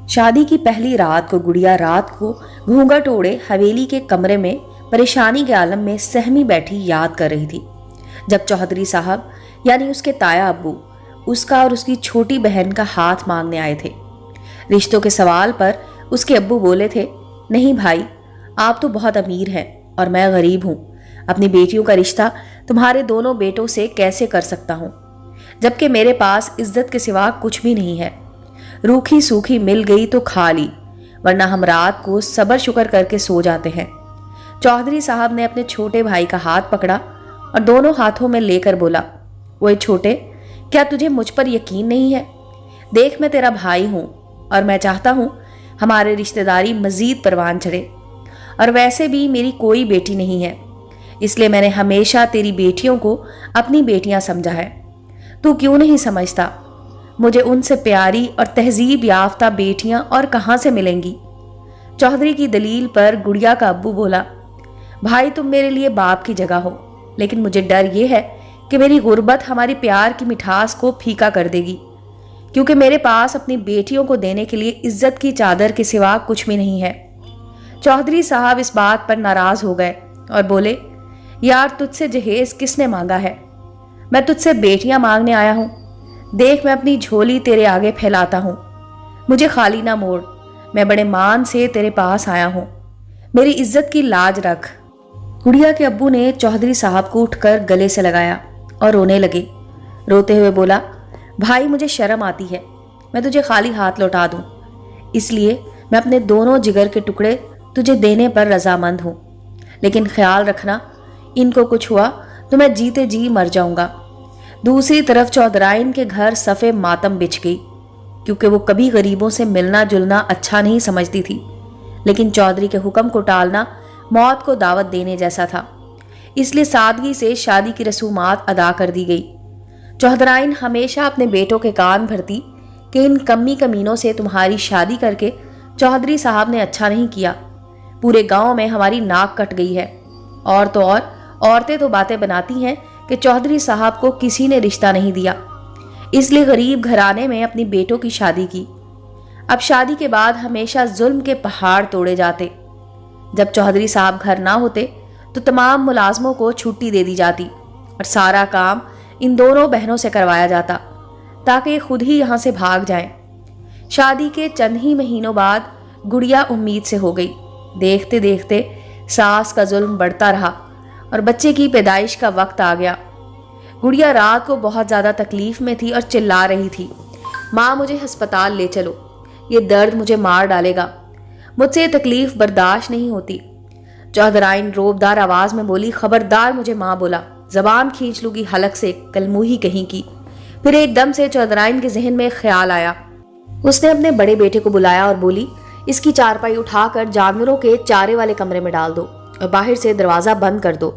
शादी की पहली रात को गुड़िया रात को घूंघट ओढ़े हवेली के कमरे में परेशानी के आलम में सहमी बैठी याद कर रही थी, जब चौधरी साहब यानी उसके ताया अब्बू उसका और उसकी छोटी बहन का हाथ मांगने आए थे। रिश्तों के सवाल पर उसके अब्बू बोले थे, नहीं भाई, आप तो बहुत अमीर हैं और मैं गरीब हूँ। अपनी बेटियों का रिश्ता तुम्हारे दोनों बेटों से कैसे कर सकता हूँ, जबकि मेरे पास इज्जत के सिवा कुछ भी नहीं है। रूखी सूखी मिल गई तो खा ली, वरना हम रात को सबर शुक्र करके सो जाते हैं। चौधरी साहब ने अपने छोटे भाई का हाथ पकड़ा और दोनों हाथों में लेकर बोला, ओए छोटे, क्या तुझे मुझ पर यकीन नहीं है? देख, मैं तेरा भाई हूँ और मैं चाहता हूँ हमारे रिश्तेदारी मजीद परवान चढ़े। और वैसे भी मेरी कोई बेटी नहीं है, इसलिए मैंने हमेशा तेरी बेटियों को अपनी बेटियां समझा है। तू क्यों नहीं समझता? मुझे उनसे प्यारी और तहजीब याफ्ता बेटियां और कहाँ से मिलेंगी? चौधरी की दलील पर गुड़िया का अब्बू बोला, भाई तुम मेरे लिए बाप की जगह हो, लेकिन मुझे डर यह है कि मेरी गुर्बत हमारी प्यार की मिठास को फीका कर देगी, क्योंकि मेरे पास अपनी बेटियों को देने के लिए इज्जत की चादर के सिवा कुछ भी नहीं है। चौधरी साहब इस बात पर नाराज हो गए और बोले, यार तुझसे जहेज किसने मांगा है? मैं तुझसे बेटियां मांगने आया हूं। देख, मैं अपनी झोली तेरे आगे फैलाता हूं, मुझे खाली ना मोड़। मैं बड़े मान से तेरे पास आया हूं, मेरी इज्जत की लाज रख। गुड़िया के अब्बू ने चौधरी साहब को उठकर गले से लगाया और रोने लगे। रोते हुए बोला, भाई मुझे शर्म आती है, मैं तुझे खाली हाथ लौटा दूं, इसलिए मैं अपने दोनों जिगर के टुकड़े तुझे देने पर रजामंद हूं। लेकिन ख्याल रखना, इनको कुछ हुआ तो मैं जीते जी मर जाऊंगा। दूसरी तरफ चौधराइन के घर सफ़े मातम बिछ गई, क्योंकि वो कभी गरीबों से मिलना जुलना अच्छा नहीं समझती थी, लेकिन चौधरी के हुक्म को टालना मौत को दावत देने जैसा था। इसलिए सादगी से शादी की रसूमात अदा कर दी गई। चौधराइन हमेशा अपने बेटों के कान भरती कि इन कमी कमीनों से तुम्हारी शादी करके चौधरी साहब ने अच्छा नहीं किया। पूरे गांव में हमारी नाक कट गई है। और तो और औरतें तो बातें बनाती हैं कि चौधरी साहब को किसी ने रिश्ता नहीं दिया, इसलिए गरीब घराने में अपनी बेटों की शादी की। अब शादी के बाद हमेशा जुल्म के पहाड़ तोड़े जाते। जब चौधरी साहब घर ना होते तो तमाम मुलाजमों को छुट्टी दे दी जाती और सारा काम इन दोनों बहनों से करवाया जाता, ताकि खुद ही यहाँ से भाग जाएं। शादी के चंद ही महीनों बाद गुड़िया उम्मीद से हो गई। देखते देखते सास का जुल्म बढ़ता रहा और बच्चे की पैदाइश का वक्त आ गया। गुड़िया रात को बहुत ज़्यादा तकलीफ में थी और चिल्ला रही थी, माँ मुझे अस्पताल ले चलो, ये दर्द मुझे मार डालेगा, मुझसे ये तकलीफ बर्दाश्त नहीं होती। चौधराइन रोबदार आवाज़ में बोली, खबरदार मुझे माँ बोला, जबान खींच लूँगी हलक से, कलमुही कहीं की। फिर एकदम से चौधराइन के जहन में ख्याल आया। उसने अपने बड़े बेटे को बुलाया और बोली, इसकी चारपाई उठाकर जानवरों के चारे वाले कमरे में डाल दो और बाहर से दरवाज़ा बंद कर दो।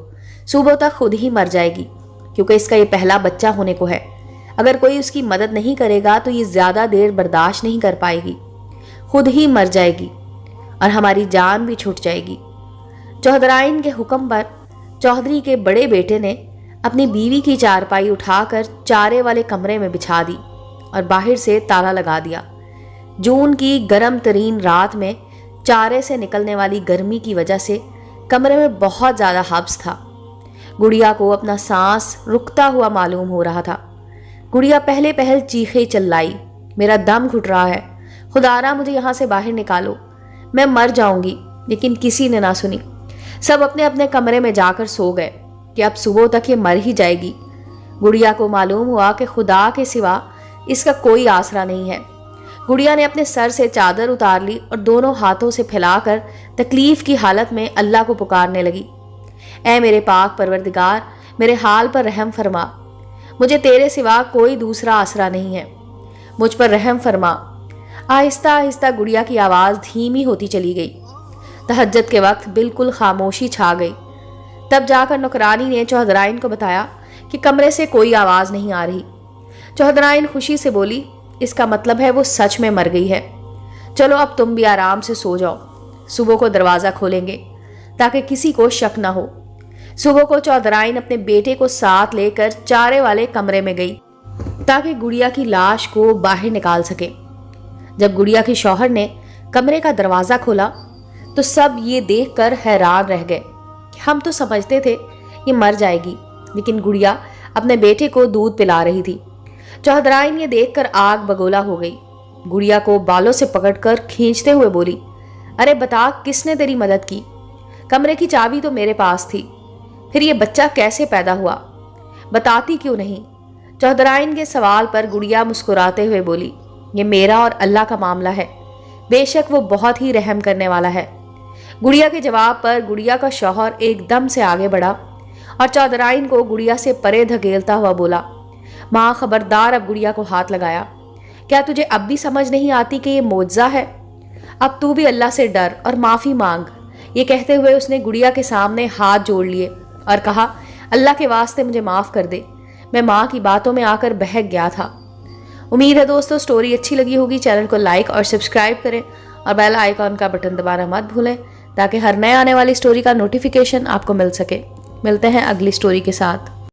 सुबह तक खुद ही मर जाएगी, क्योंकि इसका ये पहला बच्चा होने को है। अगर कोई उसकी मदद नहीं करेगा तो ये ज़्यादा देर बर्दाश्त नहीं कर पाएगी, खुद ही मर जाएगी और हमारी जान भी छूट जाएगी। चौधराइन के हुक्म पर चौधरी के बड़े बेटे ने अपनी बीवी की चारपाई उठाकर चारे वाले कमरे में बिछा दी और बाहर से ताला लगा दिया। जून की गर्म तरीन रात में चारे से निकलने वाली गर्मी की वजह से कमरे में बहुत ज़्यादा हब्स था। गुड़िया को अपना सांस रुकता हुआ मालूम हो रहा था। गुड़िया पहले पहल चीखे चिल्लाई, मेरा दम घुट रहा है, खुदारा मुझे यहाँ से बाहर निकालो, मैं मर जाऊंगी। लेकिन किसी ने ना सुनी। सब अपने अपने कमरे में जाकर सो गए कि अब सुबह तक ये मर ही जाएगी। गुड़िया को मालूम हुआ कि खुदा के सिवा इसका कोई आसरा नहीं है। गुड़िया ने अपने सर से चादर उतार ली और दोनों हाथों से फैलाकर तकलीफ की हालत में अल्लाह को पुकारने लगी, ऐ मेरे पाक परवरदिगार, मेरे हाल पर रहम फरमा, मुझे तेरे सिवा कोई दूसरा आसरा नहीं है, मुझ पर रहम फरमा। आहिस्ता आहिस्ता गुड़िया की आवाज़ धीमी होती चली गई। तहज्जुद के वक्त बिल्कुल खामोशी छा गई। तब जाकर नौकरानी ने चौधराइन को बताया कि कमरे से कोई आवाज़ नहीं आ रही। चौधराइन खुशी से बोली, इसका मतलब है वो सच में मर गई है। चलो अब तुम भी आराम से सो जाओ, सुबह को दरवाज़ा खोलेंगे ताकि किसी को शक ना हो। सुबह को चौधराइन अपने बेटे को साथ लेकर चारे वाले कमरे में गई ताकि गुड़िया की लाश को बाहर निकाल सके। जब गुड़िया के शौहर ने कमरे का दरवाज़ा खोला तो सब ये देखकर हैरान रह गए। हम तो समझते थे ये मर जाएगी, लेकिन गुड़िया अपने बेटे को दूध पिला रही थी। चौधराइन ये देखकर आग बगोला हो गई। गुड़िया को बालों से पकड़कर खींचते हुए बोली, अरे बता, किसने तेरी मदद की? कमरे की चाबी तो मेरे पास थी, फिर ये बच्चा कैसे पैदा हुआ? बताती क्यों नहीं? चौधराइन के सवाल पर गुड़िया मुस्कुराते हुए बोली, ये मेरा और अल्लाह का मामला है, बेशक वो बहुत ही रहम करने वाला है। गुड़िया के जवाब पर गुड़िया का शौहर एकदम से आगे बढ़ा और चौधराइन को गुड़िया से परे धकेलता हुआ बोला, माँ खबरदार, अब गुड़िया को हाथ लगाया। क्या तुझे अब भी समझ नहीं आती कि ये मोज़ा है? अब तू भी अल्लाह से डर और माफ़ी मांग। ये कहते हुए उसने गुड़िया के सामने हाथ जोड़ लिए और कहा, अल्लाह के वास्ते मुझे माफ़ कर दे, मैं माँ की बातों में आकर बहक गया था। उम्मीद है दोस्तों स्टोरी अच्छी लगी होगी। चैनल को लाइक और सब्सक्राइब करें और बेल आइकॉन का बटन दबाना मत भूलें ताकि हर नए आने वाली स्टोरी का नोटिफिकेशन आपको मिल सके। मिलते हैं अगली स्टोरी के साथ।